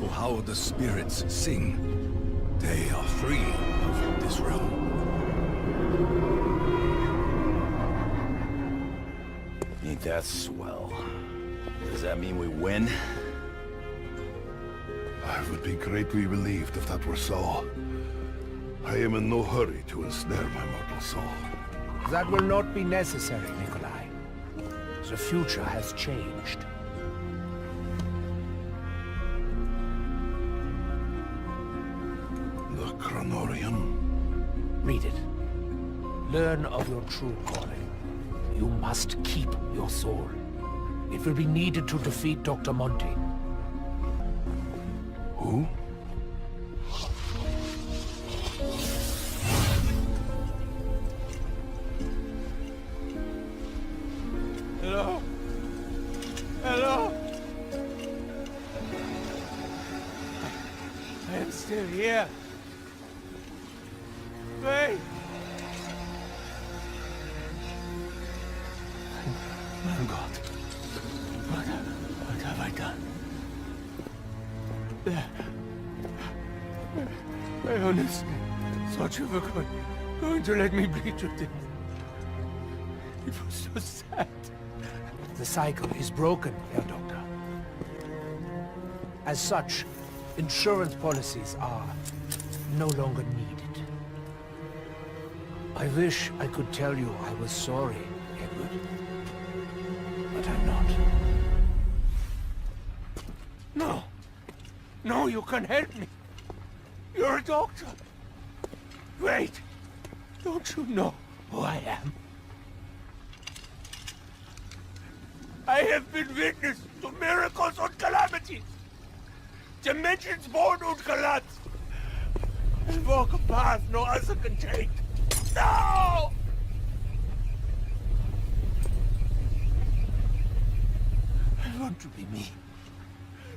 to how the spirits sing. They are free of this realm. Ain't that swell? Does that mean we win? I would be greatly relieved if that were so. I am in no hurry to ensnare my mortal soul. That will not be necessary, Nikolai. The future has changed. The Chronorium? Read it. Learn of your true calling. You must keep your soul. It will be needed to defeat Dr. Monty. Who? Hello? Hello? I am still here. Wait! My God. What have I done? I honestly thought you were going to let me bleed to death. It was so sad. The cycle is broken, Herr Doctor. As such, insurance policies are no longer needed. I wish I could tell you I was sorry, Edward. But I'm not. No! No, you can help me! You're a doctor! Wait! Don't you know who I am? I have been witness to miracles and calamities! Dimensions born and collapse! I walk a path no other can take! No! I want to be me.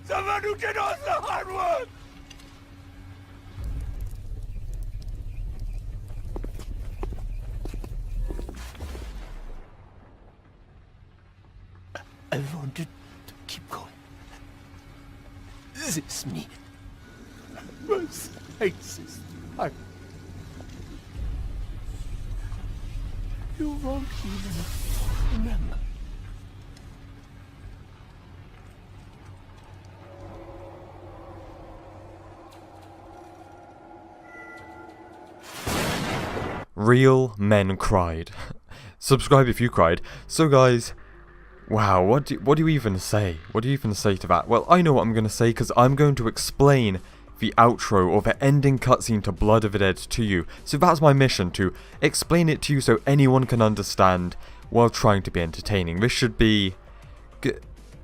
Someone who can also hard work! I wanted to keep going. This me was racist. You won't even remember. Real men cried. Subscribe if you cried. So guys, wow, what do you even say? What do you even say to that? Well, I know what I'm going to say because I'm going to explain the outro or the ending cutscene to Blood of the Dead to you. So that's my mission, to explain it to you so anyone can understand while trying to be entertaining. This should be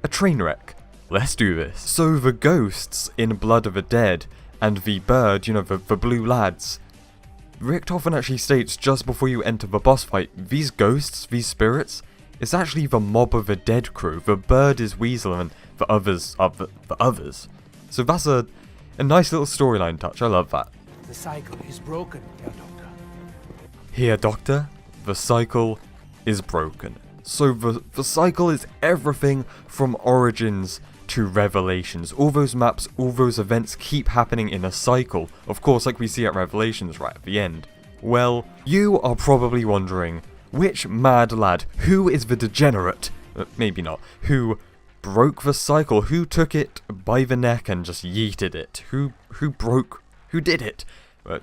a train wreck. Let's do this. So the ghosts in Blood of the Dead and the bird, you know, the blue lads, Richtofen actually states just before you enter the boss fight, these ghosts, these spirits, it's actually the Mob of the Dead crew. The bird is Weasel and the others are the others. So that's a nice little storyline touch, I love that. The cycle is broken, Herr Doctor. Here, Doctor, the cycle is broken. So the cycle is everything from Origins to Revelations. All those maps, all those events keep happening in a cycle. Of course, like we see at Revelations right at the end. Well, you are probably wondering, which mad lad, who is the degenerate, maybe not, who broke the cycle, who took it by the neck and just yeeted it, who did it?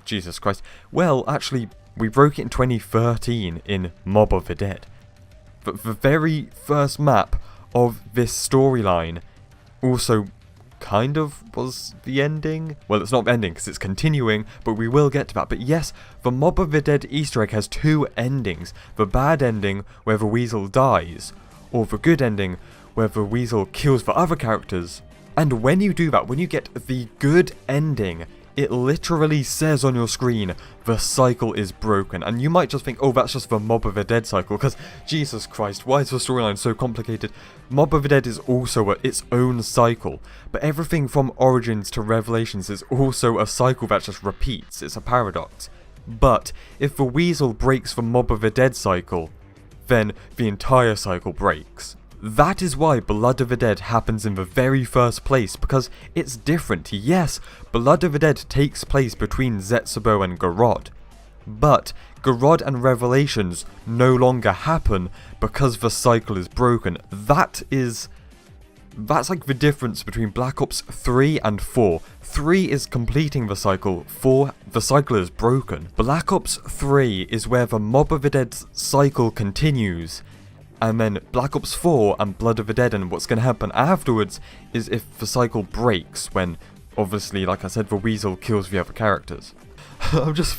Jesus Christ. Well, actually, we broke it in 2013 in Mob of the Dead. But the very first map of this storyline also kind of was the ending. Well, it's not the ending because it's continuing, but we will get to that. But yes, the Mob of the Dead Easter egg has two endings. The bad ending where the Weasel dies, or the good ending where the Weasel kills the other characters. And when you do that, when you get the good ending, it literally says on your screen, the cycle is broken. And you might just think, oh, that's just the Mob of the Dead cycle, because Jesus Christ, why is the storyline so complicated? Mob of the Dead is also its own cycle, but everything from Origins to Revelations is also a cycle that just repeats. It's a paradox. But if the Weasel breaks the Mob of the Dead cycle, then the entire cycle breaks. That is why Blood of the Dead happens in the very first place, because it's different. Yes, Blood of the Dead takes place between Zetsubo and Garrod, but Garrod and Revelations no longer happen because the cycle is broken. That's like the difference between Black Ops 3 and 4. 3 is completing the cycle, 4, the cycle is broken. Black Ops 3 is where the Mob of the Dead cycle continues, and then Black Ops 4 and Blood of the Dead and what's going to happen afterwards is if the cycle breaks, when obviously, like I said, the Weasel kills the other characters. I'm just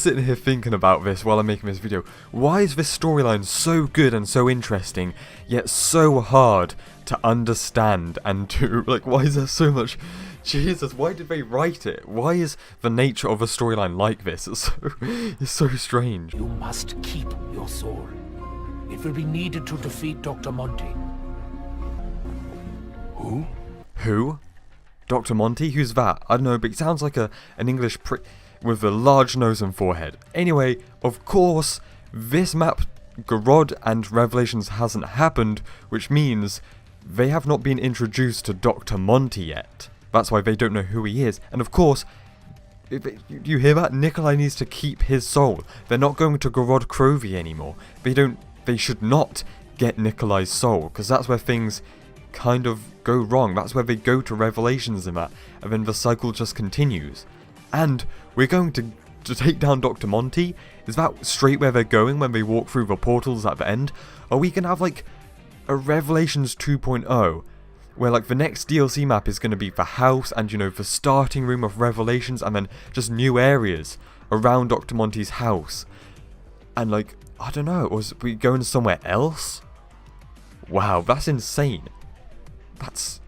sitting here thinking about this while I'm making this video. Why is this storyline so good and so interesting, yet so hard to understand and to, like, why is there so much... Jesus, why did they write it? Why is the nature of a storyline like this? It's so strange. You must keep your soul. It will be needed to defeat Dr. Monty. Who? Who? Dr. Monty? Who's that? I don't know, but he sounds like an English prick with a large nose and forehead. Anyway, of course, this map, Garrod and Revelations hasn't happened, which means they have not been introduced to Dr. Monty yet. That's why they don't know who he is. And of course, you hear that? Nikolai needs to keep his soul. They're not going to Garrod Crovey anymore. They should not get Nikolai's soul, because that's where things kind of go wrong. That's where they go to Revelations and that, and then the cycle just continues. And we're going to take down Dr. Monty? Is that straight where they're going when they walk through the portals at the end? Are we going to have like a Revelations 2.0, where like the next DLC map is going to be the house and, you know, the starting room of Revelations, and then just new areas around Dr. Monty's house? And like, I don't know, was we going somewhere else? Wow, that's insane. That's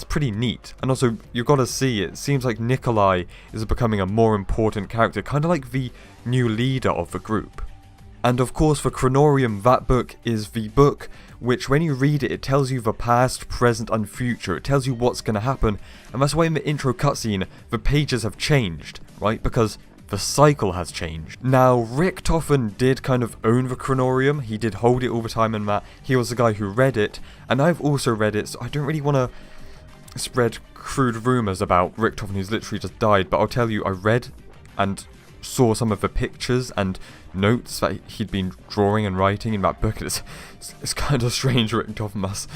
pretty neat. And also, you've got to see, it seems like Nikolai is becoming a more important character, kind of like the new leader of the group. And of course, for Chronorium, that book is the book which, when you read it, it tells you the past, present and future. It tells you what's going to happen, and that's why in the intro cutscene, the pages have changed, right? Because the cycle has changed. Now, Richtofen did kind of own the Chronorium. He did hold it all the time, and that he was the guy who read it, and I've also read it, so I don't really want to spread crude rumours about Richtofen, who's literally just died, but I'll tell you, I read and saw some of the pictures and notes that he'd been drawing and writing in that book, and it's kind of strange. Richtofen,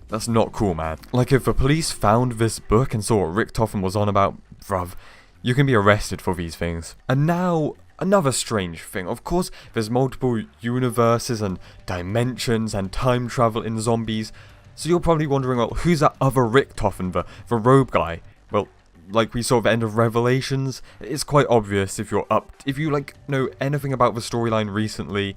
that's not cool, man. Like, if the police found this book and saw what Richtofen was on about, bruv, you can be arrested for these things. And now, another strange thing. Of course, there's multiple universes and dimensions and time travel in zombies, so you're probably wondering, well, who's that other Richtofen, the robe guy? Well, like we saw at the end of Revelations, it's quite obvious if you like know anything about the storyline recently,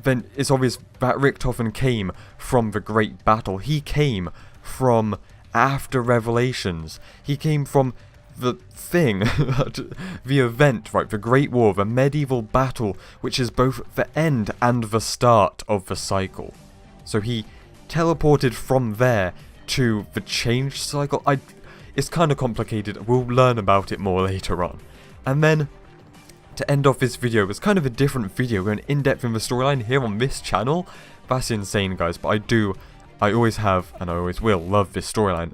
then it's obvious that Richtofen came from the Great Battle. He came from after Revelations. He came from the thing, the event, right, the Great War, the medieval battle, which is both the end and the start of the cycle. So he teleported from there to the changed cycle. It's kind of complicated. We'll learn about it more later on. And then, to end off this video, it's kind of a different video, going in-depth in the storyline here on this channel. That's insane, guys, but I always have, and I always will, love this storyline.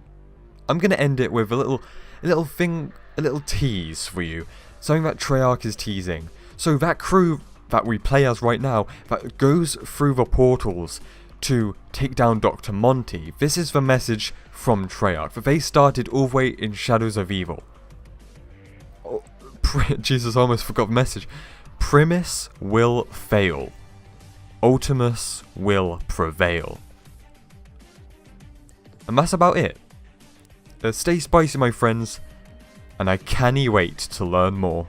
I'm going to end it with a little tease for you. Something that Treyarch is teasing. So that crew that we play as right now, that goes through the portals to take down Dr. Monty, this is the message from Treyarch, that they started all the way in Shadows of Evil. Oh, Jesus, I almost forgot the message. Primus will fail. Ultimus will prevail. And that's about it. Stay spicy, my friends, and I can't wait to learn more.